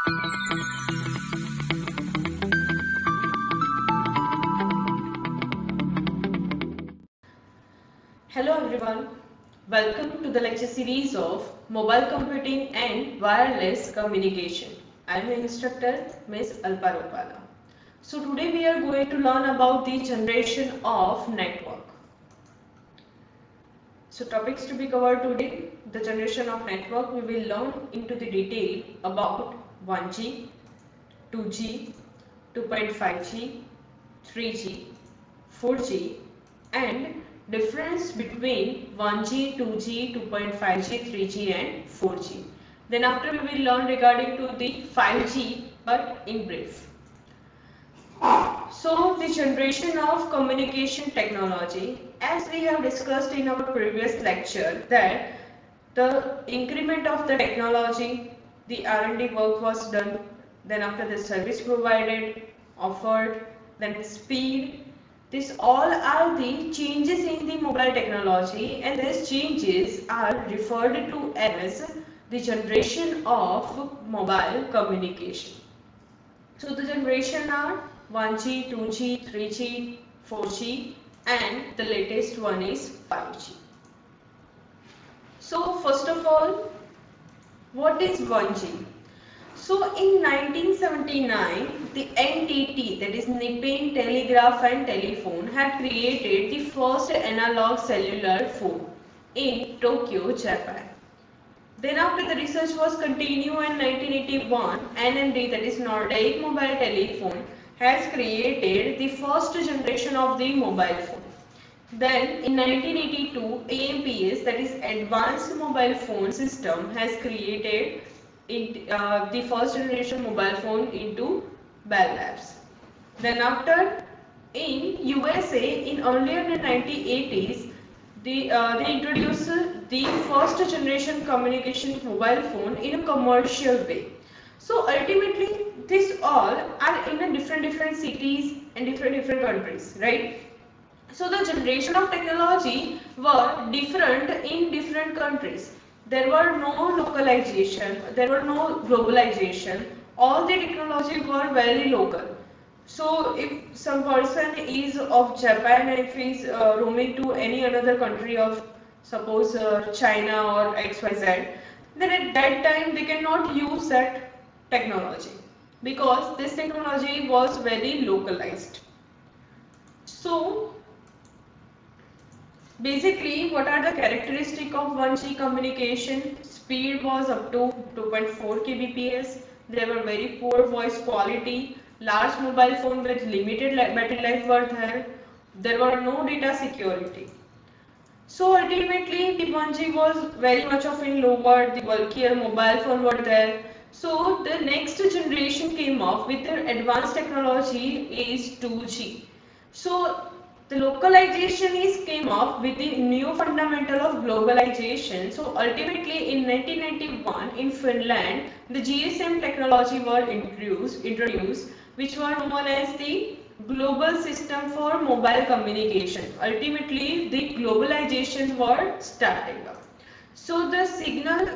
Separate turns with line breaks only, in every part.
Hello everyone, welcome to the lecture series of Mobile Computing and Wireless Communication. I am your instructor Ms. Alpa Ropala. So today we are going to learn about the generation of network. So topics to be covered today, the generation of network. We will learn into the detail about 1G, 2G, 2.5G, 3G, 4G and difference between 1G, 2G, 2.5G, 3G and 4G. Then after we will learn regarding to the 5G but in brief. So the generation of communication technology, as we have discussed in our previous lecture, that the increment of the technology, the R&D work was done, then after the service provided, offered, then speed, this all are the changes in the mobile technology, and these changes are referred to as the generation of mobile communication. So the generation are 1G, 2G, 3G, 4G and the latest one is 5G. So first of all, what is 1G? So in 1979, the NTT, that is Nippon Telegraph and Telephone, had created the first analog cellular phone in Tokyo, Japan. Then after the research was continued in 1981, NMD, that is Nordic Mobile Telephone, has created the first generation of the mobile phone. Then in 1982, AMPS, that is Advanced Mobile Phone System, has created the first generation mobile phone into Bell Labs. Then after in USA, in earlier in 1980s, they introduced the first generation communication mobile phone in a commercial way. So ultimately, these all are in a different cities and different countries, right? So the generation of technology were different in different countries. There were no localization, there were no globalization. All the technology were very local. So if some person is of Japan and if he is roaming to any another country of suppose China or XYZ, then at that time they cannot use that technology because this technology was very localized. So basically, what are the characteristics of 1G communication? Speed was up to 2.4 kbps. There were very poor voice quality. Large mobile phone with limited battery life were there. There were no data security. So ultimately, the 1G was very much of in lower. The bulkier mobile phone were there. So the next generation came up with their advanced technology is 2G. So the localization is came up with the new fundamental of globalization. So ultimately in 1991 in Finland, the GSM technology were introduced which were known as the Global System for Mobile Communication. Ultimately the globalization were starting up. So the signal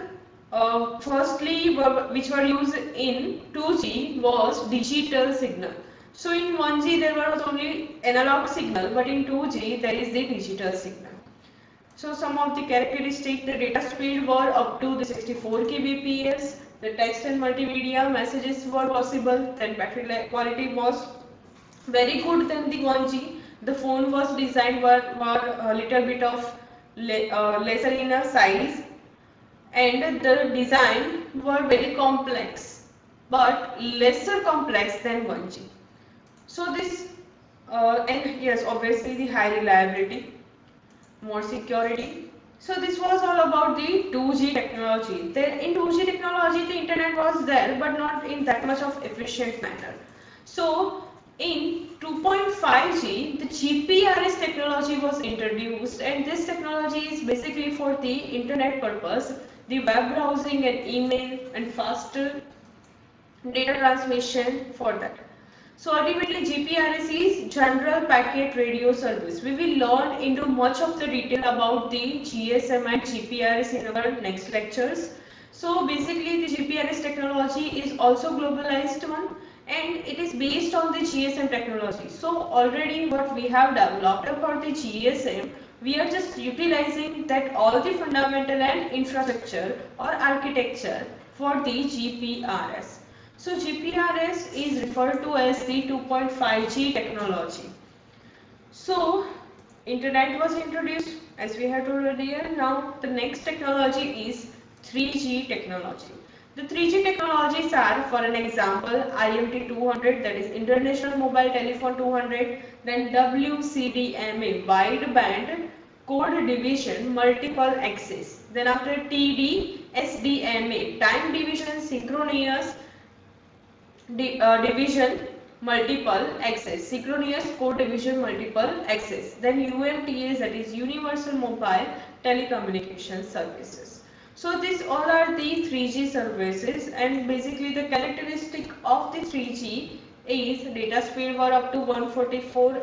firstly which were used in 2G was digital signal. So in 1G there was only analog signal, but in 2G there is the digital signal. So some of the characteristics, the data speed were up to the 64 kbps, the text and multimedia messages were possible, then battery quality was very good than the 1G. The phone was designed were a little bit of lesser in a size and the design were very complex but lesser complex than 1G. So this and yes, obviously the high reliability, more security. So this was all about the 2G technology. Then in 2G technology the internet was there but not in that much of efficient manner. So in 2.5G the GPRS technology was introduced, and this technology is basically for the internet purpose, the web browsing and email and faster data transmission for that. So ultimately GPRS is General Packet Radio Service. We will learn into much of the detail about the GSM and GPRS in our next lectures. So basically the GPRS technology technology is also globalized one, and it is based on the GSM technology. So already what we have developed about the GSM, we are just utilizing that all the fundamental and infrastructure or architecture for the GPRS. So GPRS is referred to as the 2.5G technology. So internet was introduced as we had told earlier. Now the next technology is 3G technology. The 3G technologies are, for an example, IMT 200, that is International Mobile Telephone 200, then WCDMA, wideband code division multiple access, then after TD-SDMA, time division synchronous division multiple access, synchronous code division multiple access, then UMTS, that is Universal Mobile Telecommunication Services. So these all are the 3G services, and basically the characteristic of the 3G is data speed were up to 144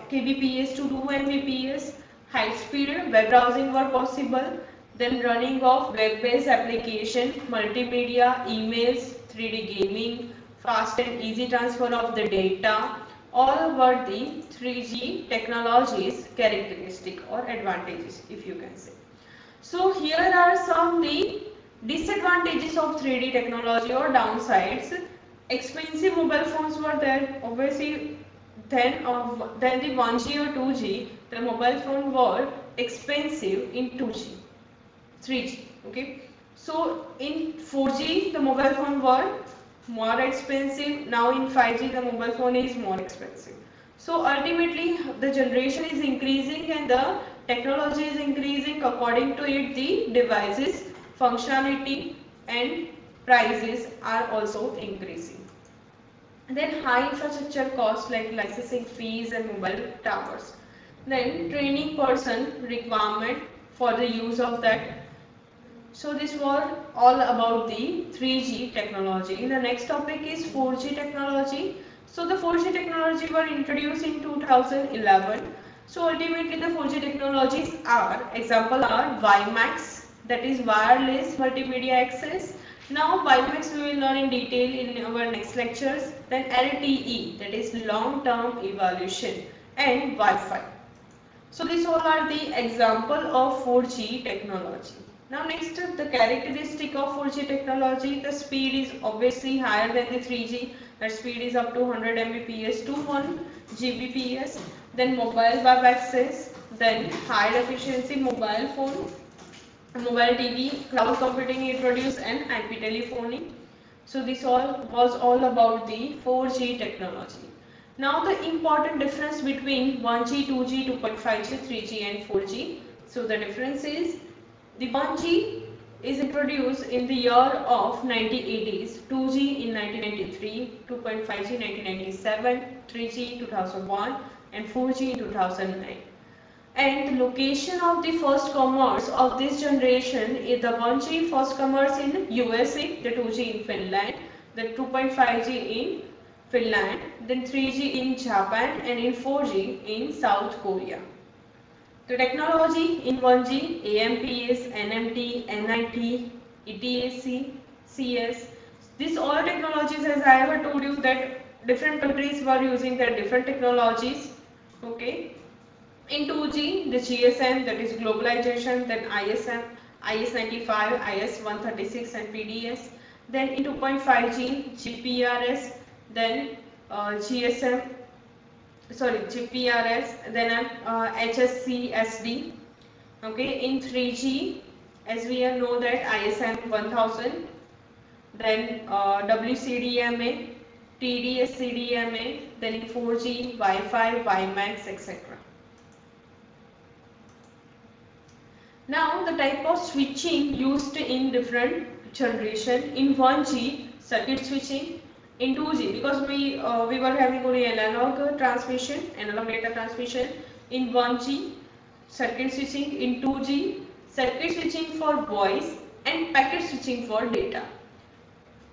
kbps to 2 mbps, high speed web browsing were possible, then running of web-based application, multimedia, emails, 3D gaming, fast and easy transfer of the data, all were the 3G technologies characteristic or advantages, if you can say. So here are some the disadvantages of 3D technology or downsides. Expensive mobile phones were there, obviously. Then the 1G or 2G, the mobile phone were expensive in 2G. 3G, okay. So in 4G the mobile phone were more expensive. Now in 5G the mobile phone is more expensive. So ultimately the generation is increasing and the technology is increasing. According to it, the devices functionality and prices are also increasing. Then high infrastructure costs like licensing fees and mobile towers. Then training person requirement for the use of that. So this was all about the 3G technology. The next topic is 4G technology. So the 4G technology were introduced in 2011. So ultimately the 4G technologies are, example are WiMAX, that is wireless multimedia access. Now WiMAX we will learn in detail in our next lectures. Then LTE, that is long term evolution, and Wi-Fi. So these all are the example of 4G technology. Now next, the characteristic of 4G technology, the speed is obviously higher than the 3G. That speed is up to 100 Mbps to 1 Gbps. Then mobile web access, then high efficiency mobile phone, mobile TV, cloud computing introduced, and IP telephony. So this all was all about the 4G technology. Now the important difference between 1G, 2G, 2.5G, 3G and 4G. So the difference is the 1G is introduced in the year of 1980s, 2G in 1993, 2.5G 1997, 3G 2001 and 4G in 2009. And the location of the first commerce of this generation is the 1G first commerce in USA, the 2G in Finland, the 2.5G in Finland, then 3G in Japan and in 4G in South Korea. The technology in 1G, AMPS, NMT, NIT, ETAC, CS, these all technologies, as I have told you that different countries were using their different technologies, okay. In 2G, the GSM, that is globalization, then ISM, IS-95, IS-136 and PDS. Then in 2.5G, GPRS, then GPRS, then HSCSD. Okay, in 3G, as we all know that ISM 1000, then WCDMA, TD-SCDMA, then in 4G, Wi-Fi, WiMAX, etc. Now the type of switching used in different generation. In 1G, circuit switching. In 2G, because we were having only analog transmission, analog data transmission. In 1G, circuit switching. In 2G, circuit switching for voice and packet switching for data.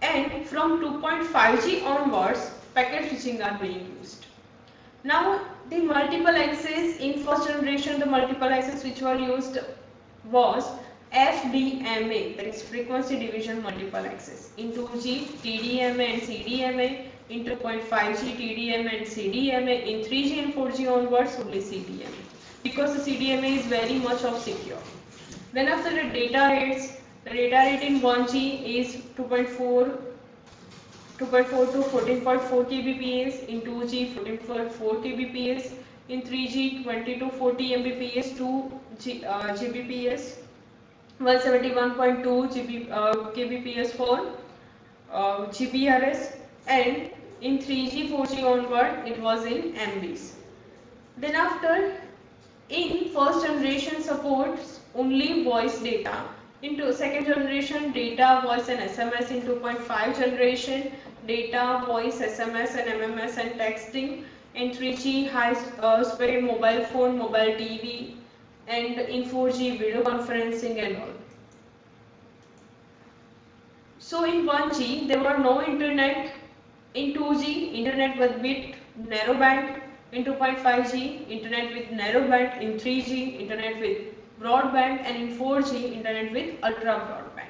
And from 2.5G onwards, packet switching are being used. Now the multiple access, in first generation the multiple access which were used was FDMA, that is frequency division multiple access. In 2G, TDMA and CDMA. In 2.5G, TDMA and CDMA. In 3G and 4G onwards, only CDMA, because the CDMA is very much of secure. Then after the data rates, the data rate in 1G is 2.4 to 14.4 kbps, in 2G 14.4 kbps, in 3G 20 to 40 mbps, 2 Gbps, 171.2 kbps for GPRS, and in 3G 4G onward it was in MBs. Then after, in first generation supports only voice data. Into second generation, data, voice and SMS. In 2.5 generation, data, voice, SMS and MMS and texting. In 3G, high speed mobile phone, mobile TV, and in 4G, video conferencing and all. So in 1G, there were no internet. In 2G, internet was with narrow band. In 2.5G, internet with narrow band. In 3G, internet with broadband, and in 4G, internet with ultra broadband.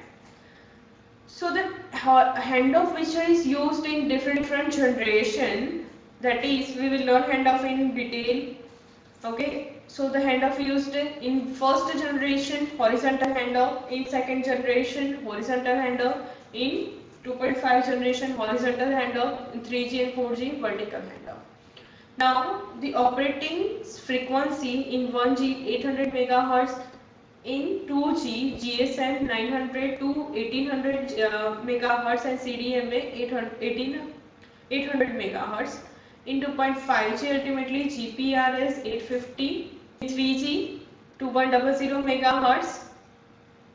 So the handoff which is used in different generation, that is, we will learn handoff in detail. Okay, so the handoff used in first generation, horizontal handoff. In second generation, horizontal handoff. In 2.5 generation, horizontal handoff. In 3G and 4G, vertical handoff. Now the operating frequency in 1G 800 MHz, in 2G GSM 900 to 1800 MHz, and CDMA 800 MHz. In 2.5G ultimately GPRS 850, in 3G 2100 MHz,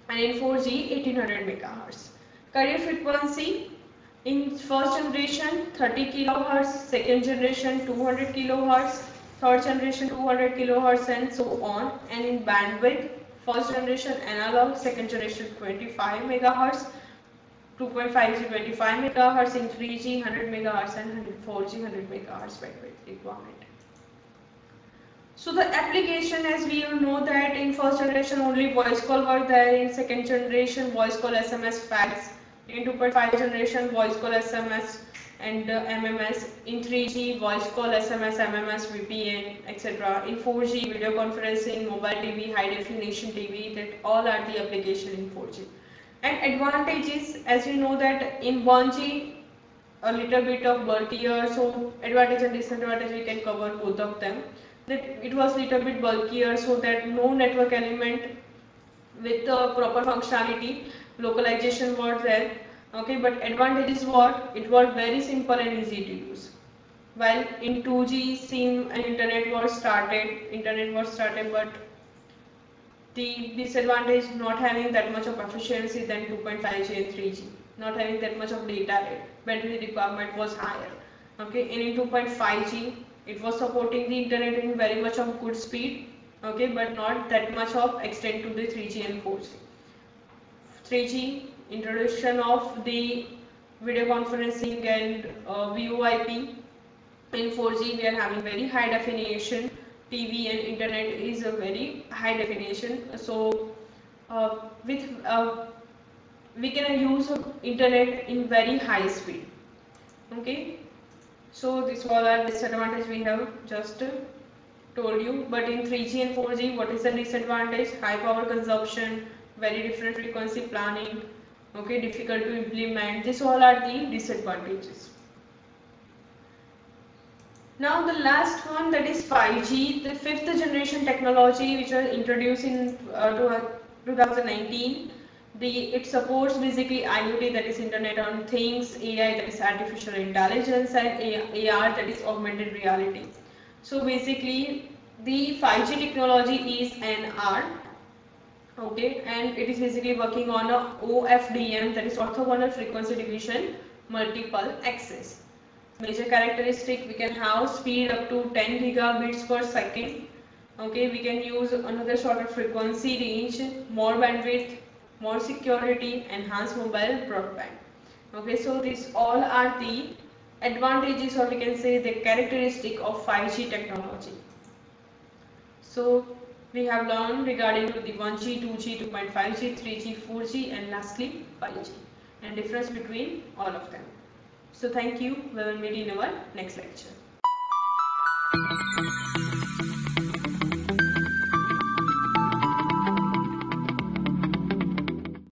and in 4G 1800 MHz. Carrier frequency in first generation 30 kHz, second generation 200 kHz, third generation 200 kHz, and so on. And in bandwidth, first generation analog, second generation 25 MHz, 2.5G 25 MHz, in 3G 100 MHz, and 4G 100 MHz bandwidth requirement. So the application, as we all know that in first generation only voice call were there, in second generation voice call, SMS, fax, in 2.5 generation voice call, SMS and MMS, in 3G voice call, SMS, MMS, VPN, etc. In 4G video conferencing, mobile TV, high definition TV, that all are the application in 4G. And advantages, as you know that in 1G a little bit of bulkier, so advantage and disadvantage we can cover both of them. That it was little bit bulkier, so that no network element with proper functionality, localization was there. Okay, but advantage is what? It was very simple and easy to use. While in 2G SIM and internet was started, but the disadvantage not having that much of efficiency than 2.5G and 3G, not having that much of data rate, bandwidth requirement was higher. Okay, and in 2.5G it was supporting the internet in very much of good speed. Okay, but not that much of extent to the 3G and 4G. 3G introduction of the video conferencing and VoIP. In 4G we are having very high definition. TV and internet is a very high definition. So we can use internet in very high speed. Okay. So this was our disadvantage we have just told you. But in 3G and 4G, what is the disadvantage? High power consumption, very different frequency planning, okay, difficult to implement. This all are the disadvantages. Now the last one, that is 5G, the fifth generation technology which was introduced in 2019. It supports basically IoT, that is Internet on Things, AI, that is artificial intelligence, and AR, that is augmented reality. So basically the 5G technology is NR, okay, and it is basically working on a OFDM, that is orthogonal frequency division multiple access. Major characteristic, we can have speed up to 10 gigabits per second. Okay, we can use another sort of frequency range, more bandwidth, more security, enhanced mobile broadband. Okay, so these all are the advantages, or we can say the characteristic of 5G technology. So We have learned regarding to the 1G, 2G, 2.5G, 3G, 4G and lastly 5G and difference between all of them. So thank you. We will meet in our next lecture.